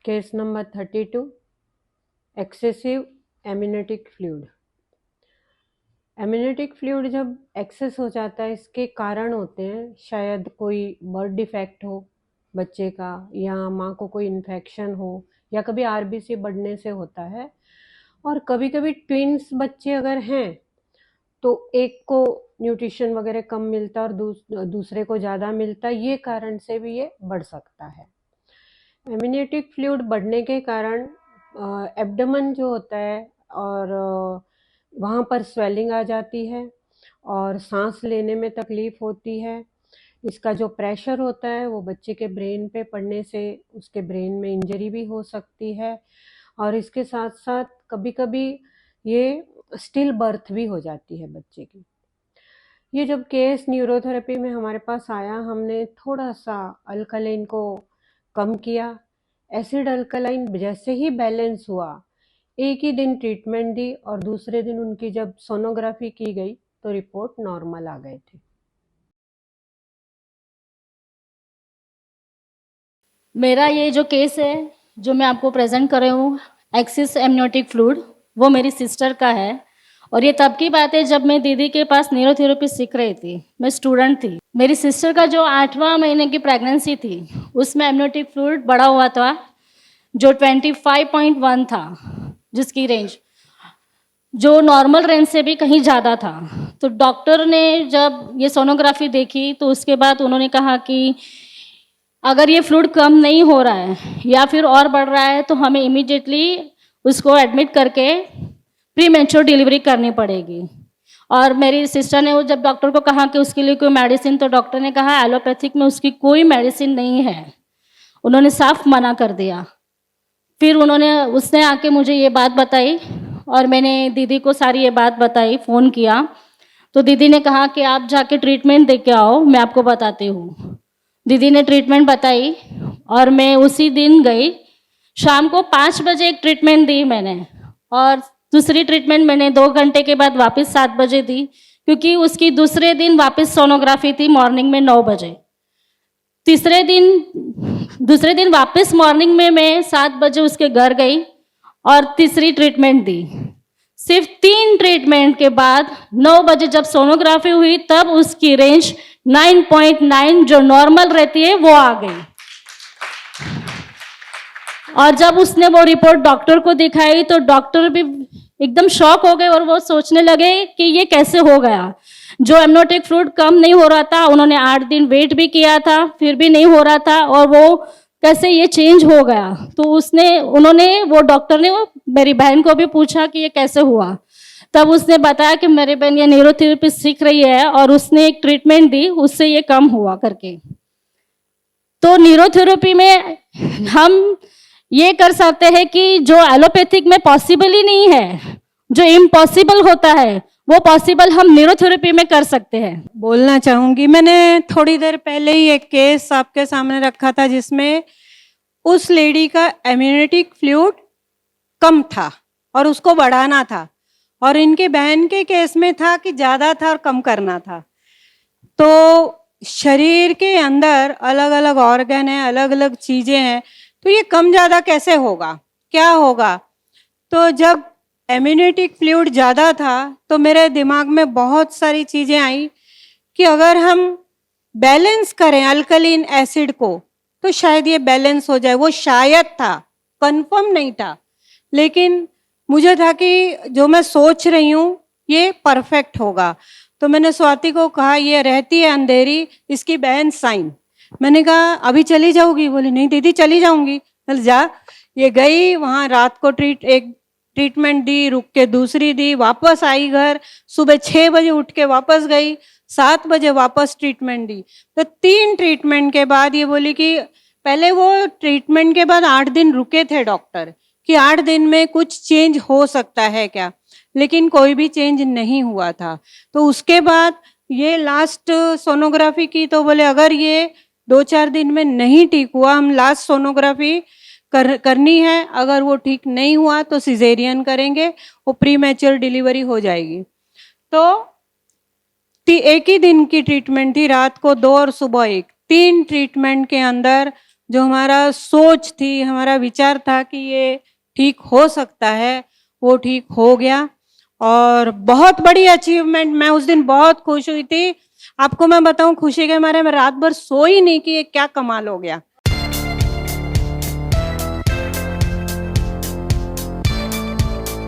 Case number 32, excessive amniotic fluid. Amniotic fluid जब excess हो जाता है, इसके कारण होते हैं शायद कोई बर्थ डिफेक्ट हो बच्चे का, या माँ को कोई इन्फेक्शन हो, या कभी आरबीसी बढ़ने से होता है। और कभी कभी ट्विन्स बच्चे अगर हैं तो एक को न्यूट्रिशन वगैरह कम मिलता है और दूसरे को ज़्यादा मिलता है, ये कारण से भी ये बढ़ सकता है। एमिनेटिक फ्लूइड बढ़ने के कारण एब्डोमेन जो होता है और वहाँ पर स्वेलिंग आ जाती है और सांस लेने में तकलीफ होती है। इसका जो प्रेशर होता है वो बच्चे के ब्रेन पे पड़ने से उसके ब्रेन में इंजरी भी हो सकती है। और इसके साथ साथ कभी कभी ये स्टिल बर्थ भी हो जाती है बच्चे की। ये जब केस न्यूरोथेरेपी में हमारे पास आया, हमने थोड़ा सा अल्कलाइन को कम किया। एसिड अल्कलाइन जैसे ही बैलेंस हुआ, एक ही दिन ट्रीटमेंट दी और दूसरे दिन उनकी जब सोनोग्राफी की गई तो रिपोर्ट नॉर्मल आ गए थे। मेरा ये जो केस है जो मैं आपको प्रेजेंट कर रही हूँ, एक्सिस एमनियोटिक फ्लूइड, वो मेरी सिस्टर का है। और ये तब की बात है जब मैं दीदी के पास न्यूरोथेरेपी सीख रही थी, मैं स्टूडेंट थी। मेरी सिस्टर का जो 8वां महीने की प्रेगनेंसी थी उसमें एमनियोटिक फ्लूइड बढ़ा हुआ था, जो 25.1 था, जिसकी रेंज जो नॉर्मल रेंज से भी कहीं ज़्यादा था। तो डॉक्टर ने जब ये सोनोग्राफी देखी तो उसके बाद उन्होंने कहा कि अगर ये फ्लूइड कम नहीं हो रहा है या फिर और बढ़ रहा है तो हमें इमीडिएटली उसको एडमिट करके प्री मैच्योर डिलीवरी करनी पड़ेगी। और मेरी सिस्टर ने वो जब डॉक्टर को कहा कि उसके लिए कोई मेडिसिन, तो डॉक्टर ने कहा एलोपैथिक में उसकी कोई मेडिसिन नहीं है, उन्होंने साफ मना कर दिया। फिर उसने आके मुझे ये बात बताई और मैंने दीदी को सारी ये बात बताई, फ़ोन किया तो दीदी ने कहा कि आप जाके ट्रीटमेंट दे के आओ, मैं आपको बताती हूँ। दीदी ने ट्रीटमेंट बताई और मैं उसी दिन गई। शाम को 5 बजे एक ट्रीटमेंट दी मैंने और दूसरी ट्रीटमेंट मैंने 2 घंटे के बाद वापस 7 बजे दी, क्योंकि उसकी दूसरे दिन वापस सोनोग्राफी थी मॉर्निंग में 9 बजे। दूसरे दिन वापस मॉर्निंग में मैं 7 बजे उसके घर गई और तीसरी ट्रीटमेंट दी। सिर्फ 3 ट्रीटमेंट के बाद 9 बजे जब सोनोग्राफी हुई तब उसकी रेंज 9.9 जो नॉर्मल रहती है वो आ गई। और जब उसने वो रिपोर्ट डॉक्टर को दिखाई तो डॉक्टर भी एकदम शॉक हो गए और वो सोचने लगे कि ये कैसे हो गया। जो एमनियोटिक फ्लूइड कम नहीं हो रहा था, उन्होंने 8 दिन वेट भी किया था फिर भी नहीं हो रहा था, और वो कैसे ये चेंज हो गया। तो वो डॉक्टर ने वो मेरी बहन को भी पूछा कि ये कैसे हुआ। तब उसने बताया कि मेरी बहन ये न्यूरोथेरेपी सीख रही है और उसने एक ट्रीटमेंट दी, उससे ये कम हुआ करके। तो न्यूरोथेरेपी में हम ये कर सकते हैं कि जो एलोपैथिक में पॉसिबल ही नहीं है, जो इम्पॉसिबल होता है वो पॉसिबल हम न्यूरोथेरेपी में कर सकते हैं। बोलना चाहूँगी, मैंने थोड़ी देर पहले ही एक केस आपके सामने रखा था जिसमें उस लेडी का इम्यूनिटिक फ्लूइड कम था और उसको बढ़ाना था, और इनके बहन के केस में था कि ज़्यादा था और कम करना था। तो शरीर के अंदर अलग अलग ऑर्गन है, अलग अलग चीज़ें हैं, तो ये कम ज़्यादा कैसे होगा, क्या होगा। तो जब इम्यूनिटिक फ्लूइड ज़्यादा था तो मेरे दिमाग में बहुत सारी चीज़ें आई कि अगर हम बैलेंस करें अल्कलीन एसिड को तो शायद ये बैलेंस हो जाए। वो शायद था, कंफर्म नहीं था, लेकिन मुझे था कि जो मैं सोच रही हूँ ये परफेक्ट होगा। तो मैंने स्वाति को कहा ये रहती है अंधेरी, इसकी बहन साइन। मैंने कहा अभी चली जाऊगी, बोली नहीं दीदी चली जाऊंगी। चल जा। ये गई वहाँ, रात को एक ट्रीटमेंट दी, रुक के दूसरी दी, वापस आई घर, सुबह 6 बजे उठ के वापस गई, 7 बजे वापस ट्रीटमेंट दी। तो 3 ट्रीटमेंट के बाद ये बोली कि पहले वो ट्रीटमेंट के बाद 8 दिन रुके थे डॉक्टर कि 8 दिन में कुछ चेंज हो सकता है क्या, लेकिन कोई भी चेंज नहीं हुआ था। तो उसके बाद ये लास्ट सोनोग्राफी की तो बोले अगर ये 2-4 दिन में नहीं ठीक हुआ, हम लास्ट सोनोग्राफी करनी है, अगर वो ठीक नहीं हुआ तो सिजेरियन करेंगे, वो प्री मैच्योर डिलीवरी हो जाएगी। तो एक ही दिन की ट्रीटमेंट थी, रात को 2 और सुबह 1, 3 ट्रीटमेंट के अंदर जो हमारा सोच थी, हमारा विचार था कि ये ठीक हो सकता है, वो ठीक हो गया। और बहुत बड़ी अचीवमेंट, मैं उस दिन बहुत खुश हुई थी। आपको मैं बताऊं, खुशी के मारे मैं रात भर सोई नहीं कि ये क्या कमाल हो गया।